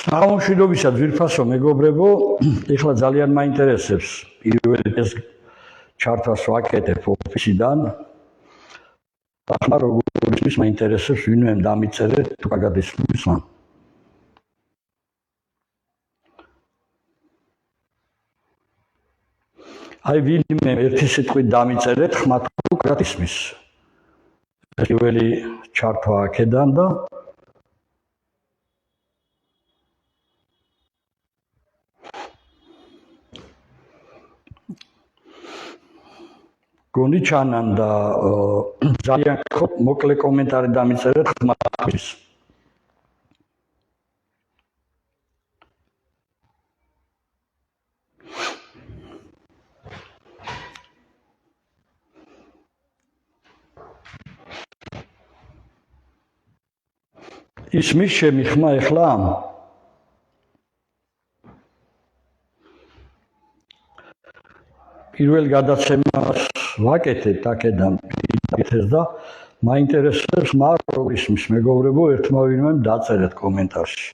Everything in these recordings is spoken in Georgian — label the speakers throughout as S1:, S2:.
S1: აღმოჩნდობისა ძვირფასო მეგობრებო, ეხლა ძალიან მაინტერესებს პირველი ეს ჩართვას ვაკეთებ ოფისიდან. ახლა როგორც ის მაინტერესებს ვინმე დამიწერეთ თუ კარგად ისმის მან. აი ვინმე ერთი სიტყვით დამიწერეთ, ხმა თუ კარგად ისმის. პირველი ჩართვა აქედან და გონი ჩანან და ძალიან მოკლე კომენტარი დამიწერეთ ხმათვის. ისმის ჩემი ხმა ეხლა? პირველ გადაცემას ვაკეთებ აქედან პიტეს და მაინტერესებს მაგ როგორ ისმის მეგობრებო, ერთმა ვინმემ დაწერეთ კომენტარში.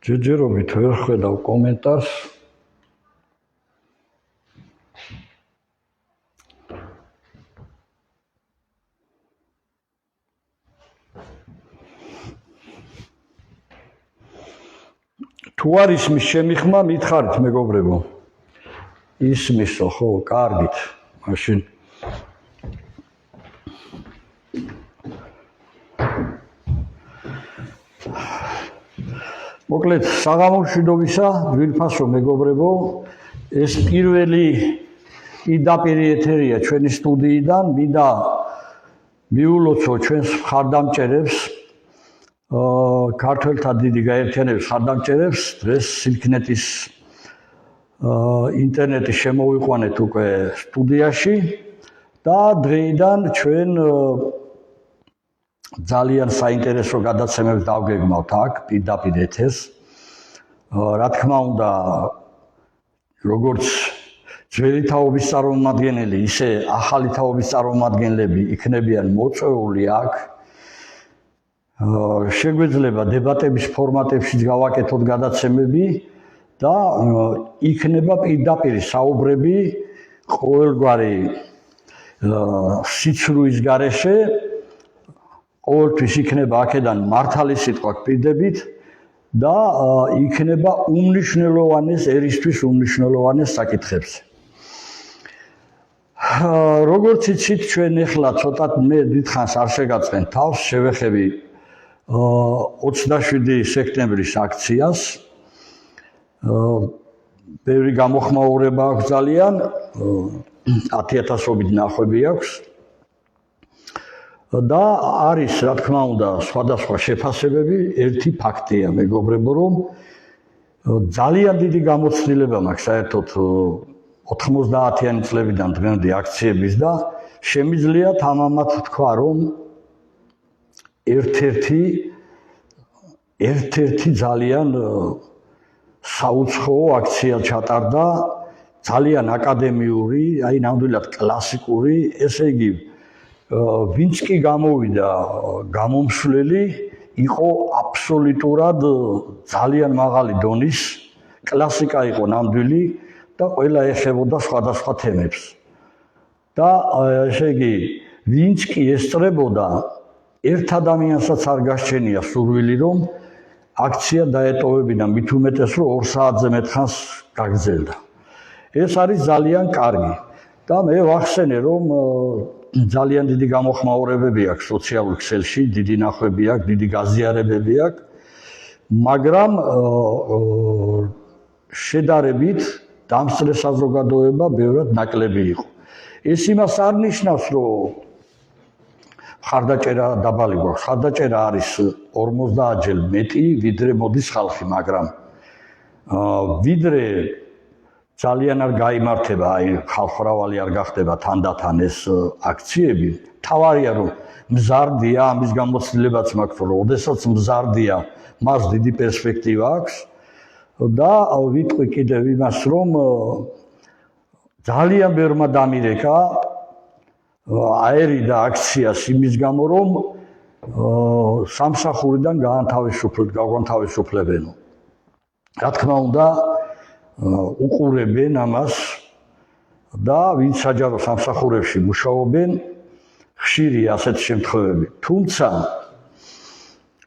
S1: ჯერჯერობით ვერ ხედავ კომენტარს. თუ არ ისმის ჩემი ხმა, მითხარით მეგობრებო. ისმისო, ხო, კარგით. მაშინ მოკლედ, საღამომშვიდობისა, ძვირფასო მეგობრებო, ეს პირველი პირდაპირი ეთერია ჩვენი სტუდიიდან, მინდა მიულოცო ჩვენს მხარდამჭერებს, ქართველთა დიდი გაერთიანების მხარდამჭერებს, დღეს სილქნეტის ინტერნეტი შემოვიყვანეთ უკვე სტუდიაში და დღეიდან ჩვენ ძალიან საინტერესო გადაცემებს დავგეგმავთ აქ პირდაპირ ეთერს. რა თქმა უნდა, როგორც ძველი თაობის წარმომადგენელი, ისე ახალი თაობის წარმომადგენლები იქნებიან მოწვეული აქ. შეგვეძლება დებატების ფორმატებში გავაკეთოთ გადაცემები და იქნება პირდაპირ საუბრები ყოველგვარი სიცრუის გარეშე. ყოველთვის იქნება აქედან მართალი სიტყვა გპირდებით და იქნება უმნიშვნელოვანეს ერისთვის უმნიშვნელოვანეს საკითხებზე. როგორც იცით, ჩვენ ეხლა ცოტა მე დიდხანს არ შეგაწყენ თავს, შევეხები 27 სექტემბრის აქციას. ბევრი გამოხმაურება აქვს ძალიან, 10,000-ობით ნახვები აქვს. და არის, რა თქმა უნდა, სხვადასხვა შეფასებები. ერთი ფაქტია, მეგობრებო, რომ ძალიან დიდი გამოცდილება მაქვს საერთოდ 90-იანი წლებიდან დღემდე აქციების და შემიძლია თამამად თქვა, რომ ერთ-ერთი ძალიან საუცხოო აქცია ჩატარდა, ძალიან აკადემიური, აი ნამდვილად კლასიკური, ესე იგი ვინც კი გამოვიდა გამომსვლელი, იყო აბსოლუტურად ძალიან მაღალი დონის, კლასიკა იყო ნამდვილი და ყველა ეხებოდა სხვადასხვა თემებს. და ესე იგი, ვინც კი ესწრებოდა, ერთ ადამიანსაც არ გასჩენია სურვილი, რომ აქცია დაეტოვებინა, მით უმეტეს, რომ 2 საათზე მეტხანს გაგრძელდა. ეს არის ძალიან კარგი და მე ვახსენე, რომ ძალიან დიდი გამოხმაურებები აქვს სოციალურ ქსელში, დიდი ნახვები აქვს, დიდი გაზიარებები აქვს, მაგრამ შედარებით დამსწრე საზოგადოება ბევრად ნაკლები იყო. ეს იმას არ ნიშნავს, რომ ხარდაჭერა დაბალი გვაქვს. ხარდაჭერა არის 50-ჯერ მეტი, ვიდრე მოდის ხალხი, მაგრამ ვიდრე ძალიან არ გაიმართება, აი ხალხმრავალი არ გახდება თანდათან ეს აქციები. თავარია რომ მზარდია, ამის გამოცდილებაც მაქვს, რომ ოდესაც მზარდია, მას დიდი პერსპექტივა აქვს და ვიტყვი კიდევ იმას, რომ ძალიან ბევრმა დამირეკა აერი და აქციას იმის გამო, რომ სამსახურიდან გაგვანთავისუფლებენო. რა თქმა უნდა, უყურებენ ამას და ვინც საჯარო სამსახურებში მუშაობენ, ხშირია ასეთი შემთხვევები. თუმცა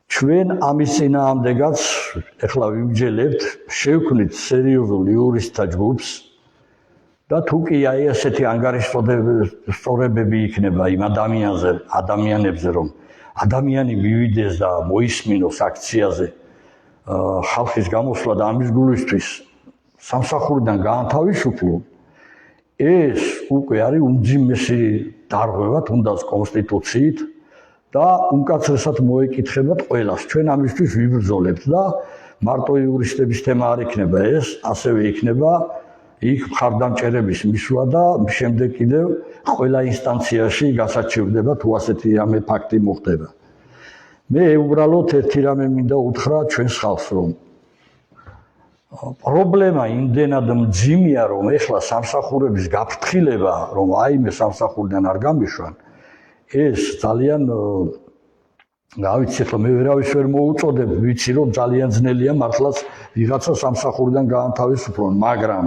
S1: ჩვენ ამის წინააღმდეგაც ეხლა ვიმჯელებთ, შევქმნით სერიოზულ იურისტთა ჯგუფს და თუ კი აი ასეთი ანგარიშსწორებები იქნება იმ ადამიანებზე, რომ ადამიანი მივიდეს და მოისმინოს აქციაზე ხალხის გამოსვლა და ამის გულისთვის სამსახურიდან გაანთავისუფლო, ეს უკვე არის უმძიმესი დარღვევა თუნდაც კონსტიტუციით და უმკაცრესად მოეკითხებათ ყველას. ჩვენ ამისთვის ვიბრძოლებთ და მარტო იურისტების თემა არ იქნება ეს, ასევე იქნება იქ მხარდამჭერების მისვლა და შემდეგ კიდევ ყველა ინსტანციაში გასაჩივრდება თუ ასეთი რამე ფაქტი მოხდება. მე უბრალოდ ერთი რამე მინდა უთხრა ჩვენს ხალხს, რომ პრობლემა იმდენად მძიმეა, რომ ეხლა სამსახურების გაფრთხილება, რომ აიმე სამსახურიდან არ გამიშვან, ეს ძალიან გავიცი, ახლა მე ვერავის ვერ მოუწოდებ, ვიცი რომ ძალიან ძნელია მართლაც ვიღაცა სამსახურიდან გაანთავისუფლონ, მაგრამ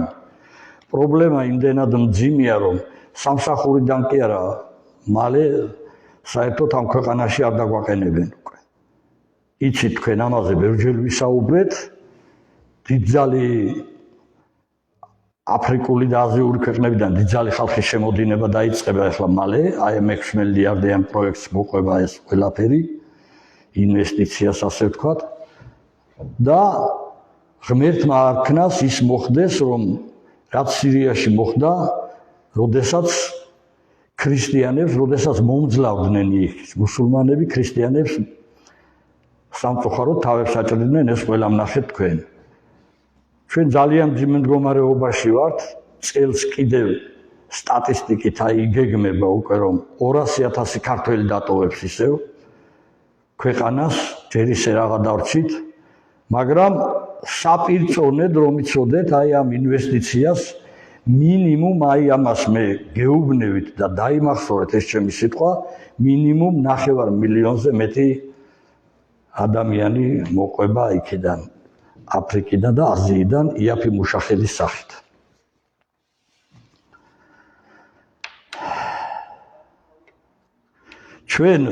S1: პრობლემა იმდენად მძიმეა, რომ სამსახურიდან კი არა, მალე საერთოდ ამ ქვეყანაში არ დაგვაყენებენ უკვე. იცით თქვენ ამაზე ბევრჯერ ვისაუბრეთ, დიდძალი აფრიკული და აზიური ქვეყნებიდან დიდძალი ხალხის შემოდინება დაიწყება ახლა მალე, აი ამ 6 მილიარდიან პროექტს მოყვება ეს ყველაფერი, ინვესტიციას ასე ვთქვათ და ღმერთმა არქნას ის მოხდეს, რომ რაც სირიაში მოხდა, როდესაც როდესაც მომძლავრდნენ იქ მუსულმანები, ქრისტიანებს სამწუხაროდ თავებს აჭრიდნენ, ეს ყველა ვნახეთ თქვენ. ჩვენ ძალიან მძიმე მდგომარეობაში ვართ, წელს კიდევ სტატისტიკით იგეგმება უკვე, რომ 200,000 ქართველი დატოვებს ისევ ქვეყანას, ჯერ ისე რაღა დავრჩით, მაგრამ საპირწონედ რომ იცოდეთ აი ამ ინვესტიციას მინიმუმ აი ამას მე გეუბნევით და დაიმახსოვრეთ ეს ჩემი სიტყვა, მინიმუმ 9 მილიონზე მეტი ადამიანი მოყვება იქიდან, აფრიკიდან და აზიიდან იაფი მუშახელის სახით. ჩვენ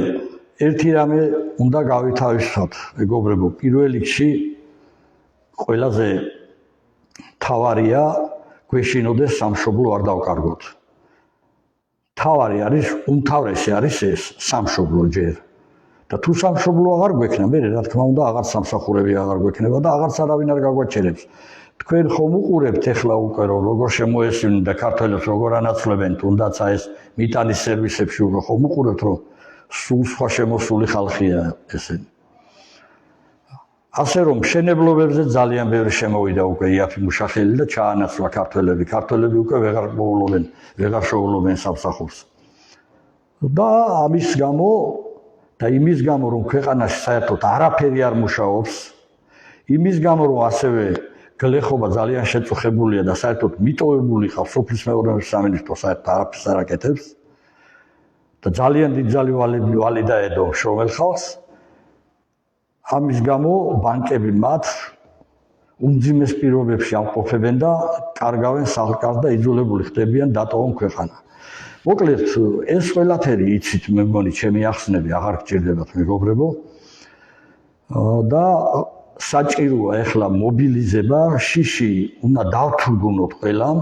S1: ერთი რამე უნდა გავითავისოთ, მეგობრებო, პირველ რიგში ყველაზე თავარია გვეშინოდეს სამშობლო არ დავკარგოთ. თავარი არის, უმთავრესი არის ეს სამშობლო ჯერ. და თუ სამშობლო აღარ გვექნება, მე რა თქმა უნდა აღარ სამსახურები აღარ გვექნება და აღარც არავინ არ გაგვაჩერებს. თქვენ ხომ უყურებთ ახლა უკვე რომ როგორ შემოესვნენ და ქართველებს როგორ ანაცვლებენ, თუნდაც ეს მიტანის სერვისებში უკვე ხომ უყურებთ რომ სულ სხვა შემოსული ხალხია ესენი. ასე რომ მშენებლობებზე ძალიან ბევრი შემოვიდა უკვე იაფი მუშახელი და ჩაანაცვლა ქართველები. ქართველები უკვე ვეღარ შეუვლობენ სამსახურს. და ამის გამო და იმის გამო რომ ქვეყანაში საერთოდ არაფერი არ მუშაობს, იმის გამო რომ ასევე გლეხობა ძალიან შეწუხებულია და საერთოდ მიტოვებული ხავს სოფლის მეურნეობის სამინისტრო საერთოდ არაფერს არ აკეთებს და ძალიან დიდძალი ვალი დაედო მშრომელ ხალხს, ამის გამო ბანკები მათ უმძიმეს პირობებში ამყოფებენ და კარგავენ სახლკარს და იძულებული ხდებიან დატოვონ ქვეყანა. მოკლედ ეს ყველაფერი იცით, მე მგონი ჩემი ახსნები აღარ გჭირდებათ მეგობრებო და საჭიროა ახლა მობილიზება, შიში უნდა დავთრგუნოთ ყველამ,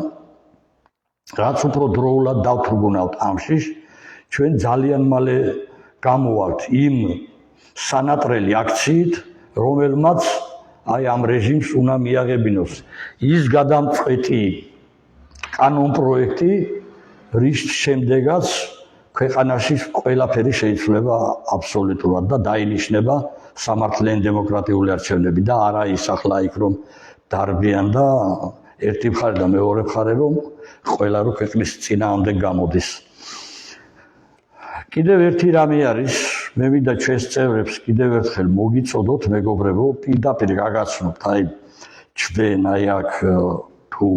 S1: რაც უფრო დროულად დავთრგუნავთ ამ შიშს, ჩვენ ძალიან მალე გამოვალთ იმ სანატრელი აქციით, რომელმაც აი ამ რეჟიმს უნდა მიაღებინოს ის გადამწყვეტი კანონპროექტი, რის შემდეგაც ქვეყანაში ყველაფერი შეიცვლება აბსოლუტურად და დაინიშნება სამართლიანი დემოკრატიული არჩევნები და არა ის ახლა იქ რომ დარბიან და ერთი მხარე და მეორე მხარე რომ ყველა რო ქვეყნის წინააღმდეგ გამოდის. კიდევ ერთი რამე არის, მე მინდა ჩვენს წევრებს კიდევ ერთხელ მოგიწოდოთ, მეგობრებო, პირდაპირ გაგაცნობთ აი ჩდენ აი აქ თუ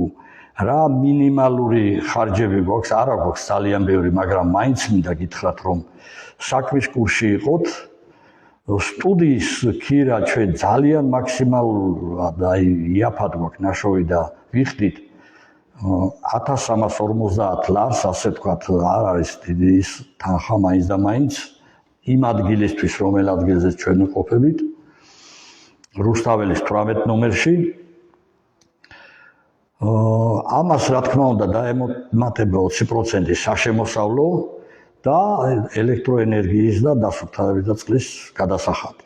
S1: რა მინიმალური ხარჯები გვაქვს, არა გვაქვს ძალიან ბევრი, მაგრამ მაინც მინდა გითხრათ, რომ საქმის კურსში იყოთ, სტუდიის ქირა ჩვენ ძალიან მაქსიმალურად აი იაფად გვაქვს ნაშოვი და ვიხდით 1350 ლარს, ასე ვთქვათ, არ არის დიდი ის თანხა მაინც და მაინც იმ ადგილისთვის, რომელ ადგილზე ჩვენ ვყოფებით, რუსთაველის 18 ნომერში. ამას რა თქმა უნდა დაემატება 20% საშემოსავლო და ელექტროენერგიის და დასუფთავების და წყლის გადასახადი.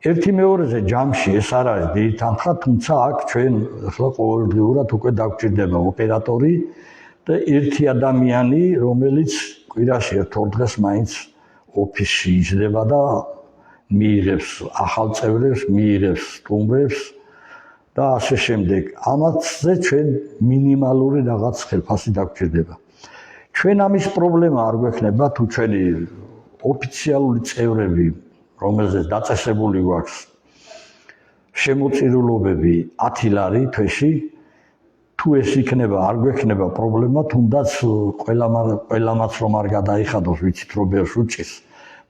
S1: ერთი მეორეზე ჯამში ეს არ არის დიდი თანხა, თუმცა აქ ჩვენ ახლა ყოველდღიურად უკვე დაგვჭირდება ოპერატორი და ერთი ადამიანი, რომელიც კვირაში ერთ-ორ დღეს მაინც ოფისში იჯდება და მიიღებს ახალ წევრებს, მიიღებს სტუმრებს და ასე შემდეგ. ამაზე ჩვენ მინიმალური რაღაც ხელფასი დაგვჭირდება. ჩვენ ამის პრობლემა არ გვექნება თუ ჩვენი ოფიციალური წევრები, რომელზეც დაწესებული გვაქვს შემოწირულობები 10 ლარი თვეში, თუ ეს იქნება, არ გვექნება პრობლემა, თუნდაც ყველამაც რომ არ გადაიხადოს, ვიცით რომ ბევრს უჭირს,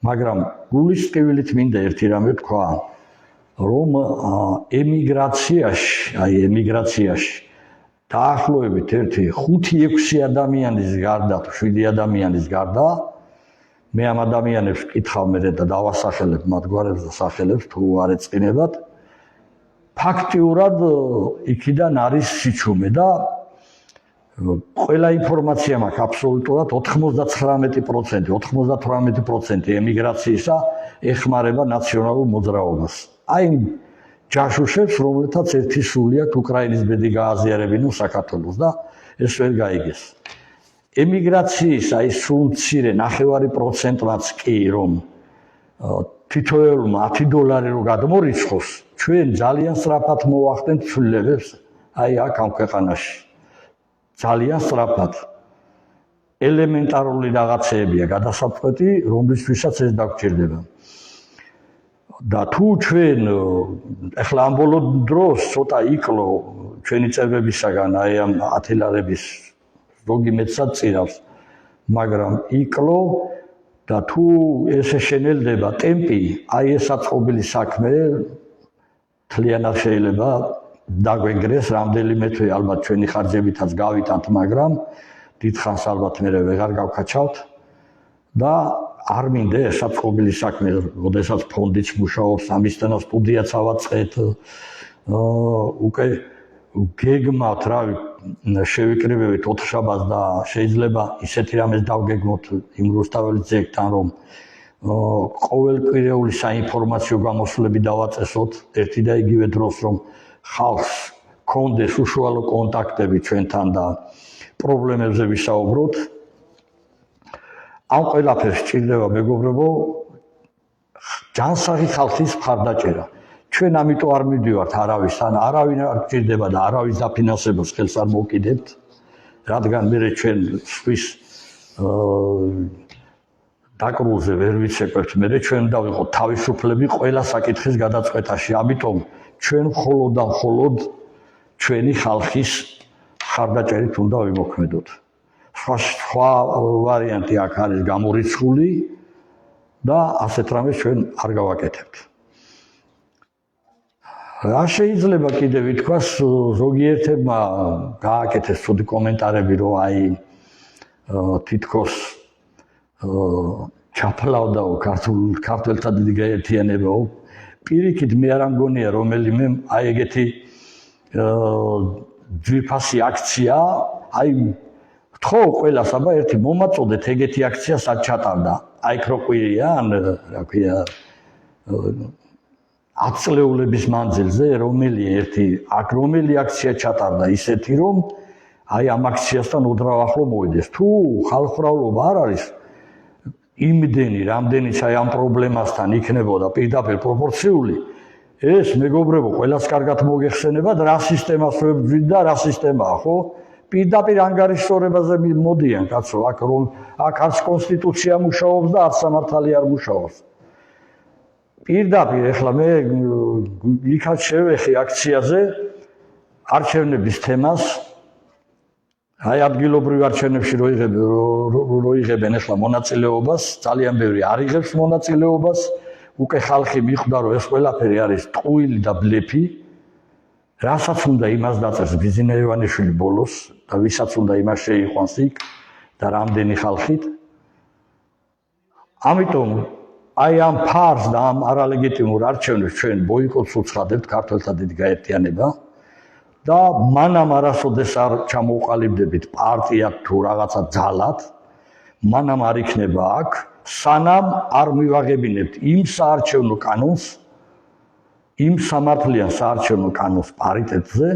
S1: მაგრამ გულის ტკივილით მინდა ერთი რამე თქვა, რომ ემიგრაციაში დაახლოებით ერთი 5-6 ადამიანის გარდა, 7 ადამიანის გარდა, მე ამ ადამიანებს ვკითხავ მე და დავასახელებ მათ გვარებს და სახელებს თუ არ ეწყინებათ, ფაქტიურად იქიდან არის სიჩუმე და ყველა ინფორმაცია მაქვს აბსოლუტურად 99% ემიგრაციისა ეხმარება ნაციონალურ მოძრაობას. აი ჯაშუშებს, რომლეთაც ერთი სული აქვს უკრაინის ბედი გააზიარებინო საქართველოს და ეს ვერ გაიგეს. ემიგრაციის აი სულ მცირე 9% კი რომ თითოეულმა 10 დოლარი რო გადმორიცხოს, ჩვენ ძალიან სწრაფად მოვახდენთ ცვლილებებს აი აქ ამ ქვეყანაში. ძალიან სწრაფად. ელემენტარული რაღაცეებია გადასაწყვეტი, რომლისთვისაც ეს დაგვჭირდება. და თუ ჩვენ ახლა ამ ბოლო დროს ცოტა იკლო ჩვენი წევრებისაგან აი ამ 10 ლარების ზოგი მეცად წირავს, მაგრამ იკლო და თუ ესე შენელდება ტემპი, აი ეს აწყობილი საქმე თლიანად შეიძლება დაგვეგრეს, რამდენიმე თვე ალბათ ჩვენი ხარჯებითაც გავითანთ, მაგრამ დიდხანს ალბათ მე ვეღარ გავკაჩავთ და არ მინდა ეს აწყობილი საქმე, როდესაც ფონდიც მუშაობს, ამისთანა სტუდიაც ავაწყეთ, უკვე გეგმავთ რა შევიკრიბებით 4 შაბათს და შეიძლება ისეთი რამეს დავგეგმოთ იმ რუსთაველის ძეგლთან, რომ ყოველკვირეული საინფორმაციო გამოსვლები დავაწესოთ ერთი და იგივე დროს, რომ ხალხს კონდეს უშუალო კონტაქტები ჩვენთან და პრობლემებზე ვისაუბროთ. ამ ყველაფერს სჭირდება მეგობრებო ჯანსაღი ხალხის მხარდაჭერა. ჩვენ ამიტომ არ მივდივართ არავისთან, არავინ არ გჭირდება და არავის დაფინანსებას ხელს არ მოვკიდებთ, რადგან მე ჩვენ სხვის დაკრულზე ვერ ვიცეკვებთ, მე ჩვენ უნდა ვიყოთ თავისუფლები ყველა საკითხის გადაწყვეტაში, ამიტომ ჩვენ მხოლოდ და მხოლოდ ჩვენი ხალხის მხარდაჭერით უნდა ვიმოქმედოთ. სხვა ვარიანტი აქ არის გამორიცხული და ასეთ რამეს ჩვენ არ გავაკეთებთ. რა შეიძლება კიდევ ითქვას, ზოგიერთებმა გააკეთეს ცუდი კომენტარები, რომ აი თითქოს ჩაფლავდაო ქართველთა დიდი გაერთიანებაო. პირიქით მე არ მგონია რომელიმე აი ეგეთი ძვირფასი აქცია, აი ხო ყველას აბა ერთი მომაწოდეთ ეგეთი აქცია სად ჩატარდა. აი ქროკვირია ან რა ქვია 10 წლეულების მანძილზე რომელი აქცია ჩატარდა ისეთი რომ აი ამ აქციასთან უდრავ ახლო მოვიდეს. თუ ხალხმრავლობა არ არის იმდენი, რამდენიც აი ამ პრობლემასთან იქნებოდა პირდაპირ პროპორციული, ეს მეგობრებო ყველას კარგად მოგეხსენებათ რა სისტემას ვებძვით და რა სისტემაა, ხო? პირდაპირ ანგარიშსწორებაზე მოდიან კაცო, აქ არც კონსტიტუცია მუშაობს და არც სამართალი არ მუშაობს. პირდაპირ ეხლა მე იქაც შევეხი აქციაზე არჩევნების თემას აი ადგილობრივ არჩევნებში როიღებენ ახლა მონაწილეობას, ძალიან ბევრი არ იღებს მონაწილეობას, უკვე ხალხი მიხვდა რომ ეს ყველაფერი არის ტყუილი და ბლეფი. რასაც უნდა იმას დაწერს ბიძინა ივანიშვილი ბოლოს და ვისაც უნდა იმას შეიყვანს იქ და რამდენი ხალხით. ამიტომ აი ამ ფარს და ამ არალეგიტიმურ არჩევნებს ჩვენ ბოიკოტს უცხადებთ ქართველთა დიდი გაერთიანება და მანამ არასოდეს არ ჩამოუყალიბდებით პარტიად თუ რაღაცა ძალად, მანამ არ იქნება აქ, სანამ არ მივაღებინებთ იმ საარჩევნო კანონს, იმ სამართლიან საარჩევნო კანონს პარიტეტზე,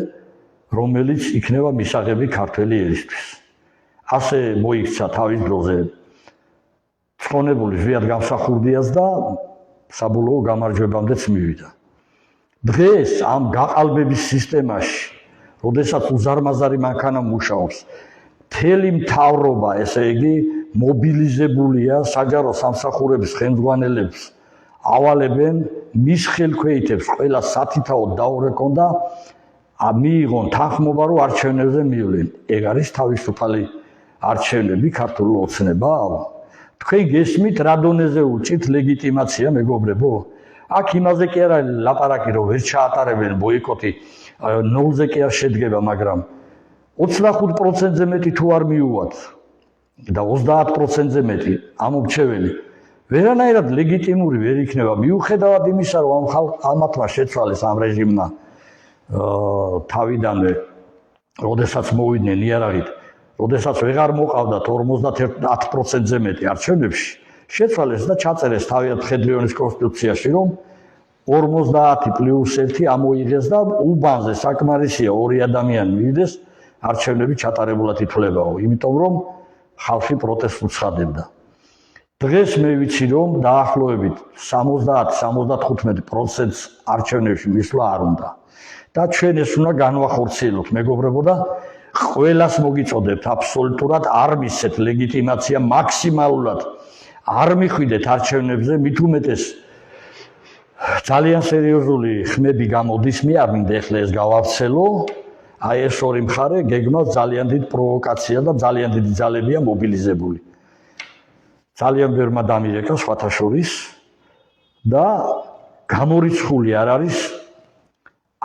S1: რომელიც იქნება მისაღები ქართველი ერისთვის. ასე მოიქცა თავის დროზე ცხონებული ზვიად გამსახურდიას და საბოლოო გამარჯვებამდეც მივიდა. დღეს ამ გაყალბების სისტემაში, როდესაც უზარმაზარი მანქანა მუშაობს, მთელი მთავრობა, ესე იგი, მობილიზებულია საჯარო სამსახურების ხელმძღვანელებს ავალებენ მის ხელქვეითებს ყველა სათითაოდ დაურეკონ და მიიღონ თანხმობა რომ არჩევნებზე მივლენ. ეგ არის თავისუფალი არჩევნები ქართულ ოცნება. თქვენ გესმით რა დონეზე უჭით ლეგიტიმაცია მეგობრებო? აქ იმაზე კი არა ლაპარაკი რომ ვერ ჩაატარებენ ბოიკოტი, ნულზე კი არ შედგება, მაგრამ 25%-ზე მეტი თუ არ მიუვათ და 30%-ზე მეტი ამორჩეველი ვერანაირად ლეგიტიმური ვერ იქნება მიუხედავად იმისა რომ ამათმა შეცვალეს ამ რეჟიმმა თავიდანვე როდესაც მოვიდნენ იარაღით, როდესაც ვეღარ მოყავდათ 51% მეტი არჩევნებში, შეცვალეს და ჩაწერეს თავიანთ ხედრიონის კონსტიტუციაში, რომ 50+1 ამოიღეს და უბანზე საკმარისია 2 ადამიანი მივიდეს, არჩევნები ჩატარებულად ითვლებაო, იმიტომ რომ ხალხი პროტესტს უცხადებდა. დღეს მე ვიცი რომ დაახლოებით 70-75%-ს არჩევნებში მისვლა არ უნდა. და ჩვენ ეს უნდა განვახორციელოთ მეგობრებო და ყველას მოგიწოდებთ აბსოლუტურად არ მისცეთ ლეგიტიმაცია მაქსიმალურად არ მიხვიდეთ არჩევნებზე, მით უმეტეს ძალიან სერიოზული ხმები გამოდის, მე არ მინდა ახლა ეს გავავრცელო. აი ეს ორი მხარე გეგმავს ძალიან დიდ პროვოკაცია და ძალიან დიდი ძალებია მობილიზებული. ძალიან ბევრმა დამირეკა სხვათა შორის და გამორიცხული არ არის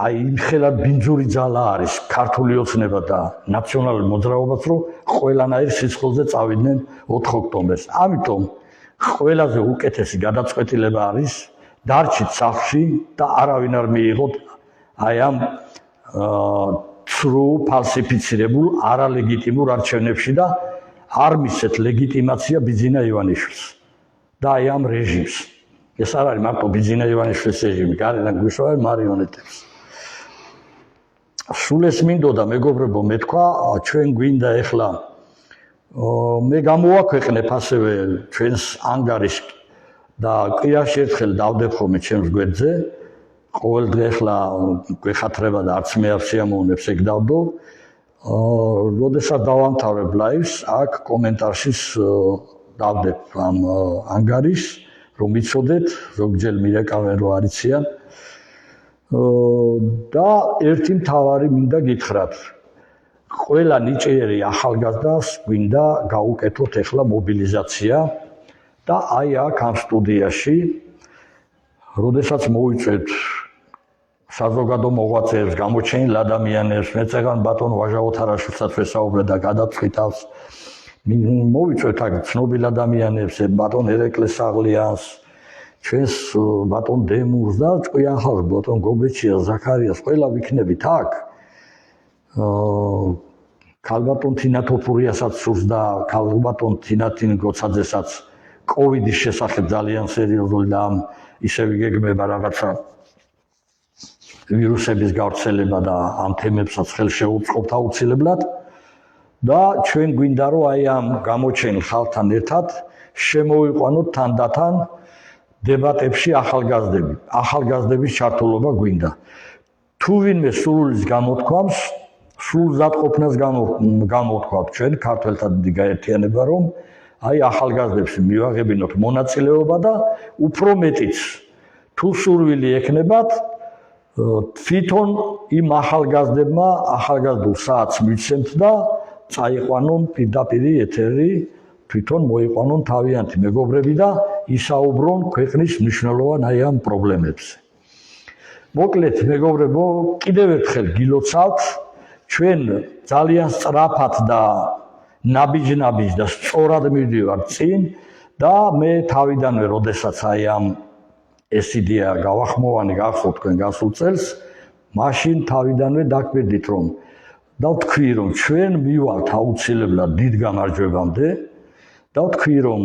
S1: აი იმხელად ბინძური ძალა არის ქართული ოცნება და ნაციონალური მოძრაობაც რომ ყველანაირ სიცხულზე წავიდნენ 4 ოქტომბერს. ამიტომ ყველაზე უკეთესი გადაწყვეტილება არის დარჩით სახლში და არავინ არ მიიღოთ აი ამ ცრუ ფალსიფიცირებულ არალეგიტიმურ არჩევნებში და არ მისცეთ ლეგიტიმაცია ბიძინა ივანიშვილს და აი ამ რეჟიმს. ეს არ არის მარტო ბიძინა ივანიშვილის რეჟიმი, გარედან გვიშოვენ მარიონეტებს. სულ ეს მინდოდა მეგობრებო, მე თქვა ჩვენ გვინდა ეხლა მე გამოვაქვეყნებ ასევე ჩვენს ანგარიშს და კვირაში ერთხელ დავდებ ხოლმე ჩემს გვერდზე. ყოველ დღე ეხლა გვეხათრება და არც მე არ შეამოვნებს ეგ დავდო. როდესაც დავამთავრებ ლაივს, აქ კომენტარში დავდებ ამ ანგარიშს, რომ იცოდეთ, ზოგჯერ მირეკავენ რომ არ იციან. და ერთი მთავარი მინდა გითხრათ. ყველა ნიჭიერი ახალგაზრდას გვინდა გაუკეთოთ ეხლა მობილიზაცია და აი აქ ამ სტუდიაში, როდესაც მოვიწვევთ საზოგადო მოღვაწეებს, გამოჩენილ ადამიანებს, მეწეგან ბატონ ვაჟა ოთარაშვილსაც ვესაუბრე და გადაწყვიტავს. მოვიწვევთ აქ ცნობილ ადამიანებს, ბატონ ერეკლე საღლიანს, ჩვენს ბატონ დემურს და ჭკვიან ხალხს, ბატონ გოგეჩიას, ზაქარიას, ყველა ვიქნებით აქ. ქალბატონ თინა თოფურიასაც სურს და ქალბატონ თინათინ გოცაძესაც კოვიდის შესახებ ძალიან სერიოზული და ისევ იგეგმება რაღაცა ვირუსების გავრცელება და ამ თემებსაც ხელს შეუწყობთ აუცილებლად და ჩვენ გვინდა რომ აი ამ გამოჩენილ ხალხთან ერთად შემოვიყვანოთ თანდათან დებატებში ახალგაზრდების ჩართულობა გვინდა. თუ ვინმე სურვილის გამოთქვამს, სულზადყოფნას გამოთქვამთ ჩვენ ქართველთა დიდი გაერთიანება, რომ აი ახალგაზრდებს მივაღებინოთ მონაწილეობა და უფრო მეტიც თუ სურვილი ექნებათ თვითონ იმ ახალგაზრდებმა ახალგაზრდულ საათს მიცემთ და წაიყვანონ პირდაპირ ეთერი, თვითონ მოიყვანონ თავიანთი მეგობრები და ისაუბრონ ქვეყნის მნიშვნელოვან აი ამ პრობლემებზე. მოკლედ, მეგობრებო, კიდევ ერთხელ გილოცავთ, ჩვენ ძალიან სწრაფად და ნაბიჯ-ნაბიჯ და სწორად მივდივართ წინ და მე თავიდანვე, როდესაც აი ამ ეს იდეა გავახმოვანი გახსოვთ თქვენ გასულ წელს, მაშინ თავიდანვე დაგვირდით, რომ და ვთქვი, რომ ჩვენ მივალთ აუცილებლად დიდ გამარჯვებამდე და ვთქვი, რომ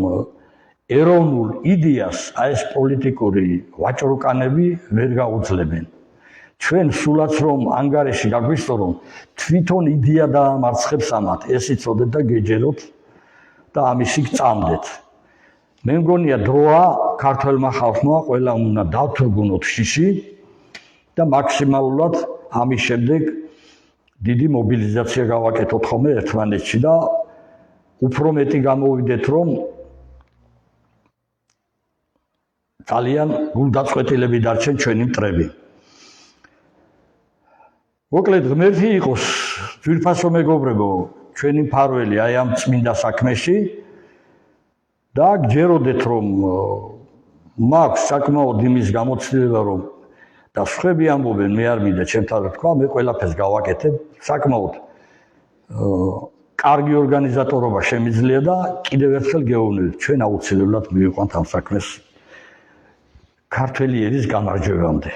S1: ეროვნულ იდეას აი ეს პოლიტიკური ვაჭრუკანები ვერ გაუძლებენ. ჩვენ სულაც რომ ანგარიში გაგვისწორ, რომ თვითონ იდეა დაამარცხებს ამათ, ეს იცოდეთ და გეჯეროთ და ამისი გწამდეთ. მე მგონია დროა ქართველმა ხალხმა ყველა უნდა დავთრგუნოთ შიში და მაქსიმალურად ამის შემდეგ დიდი მობილიზაცია გავაკეთოთ ხოლმე ერთმანეთში და უფრო მეტი გამოვიდეთ, რომ ძალიან გულდაწყვეტილები დარჩენ ჩვენი მტრები. მოკლედ, ღმერთი იყოს ძვირფასო მეგობრებო, ჩვენი მფარველი აი ამ წმინდა საქმეში და გჯეროდეთ, რომ მაქვს საკმაოდ იმის გამოცდილება, რომ და სხვები ამბობენ, მე არ მინდა ჩემთან თქვა, მე ყველაფერს გავაკეთებ, საკმაოდ კარგი ორგანიზატორობა შემიძლია და კიდევ ერთხელ გეუბნებით, ჩვენ აუცილებლად მივიყვანთ ამ საქმეს ქართველი ერის გამარჯვებამდე.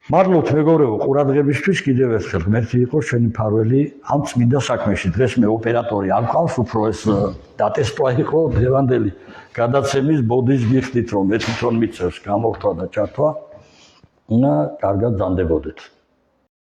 S1: მადლობთ მეგობრებო ყურადღებისთვის, კიდევ ერთხელ ღმერთი იყოს ჩვენი მფარველი ამ წმინდა საქმეში. დღეს მე ოპერატორი არ ყავს, უფრო ეს დატესტვა იყო დღევანდელი გადაცემის ბოდის გიხდით, რომ მე თვითონ მიწევს გამოხტვა და ჩართვა. უნდა კარგად ზანდებოდეთ.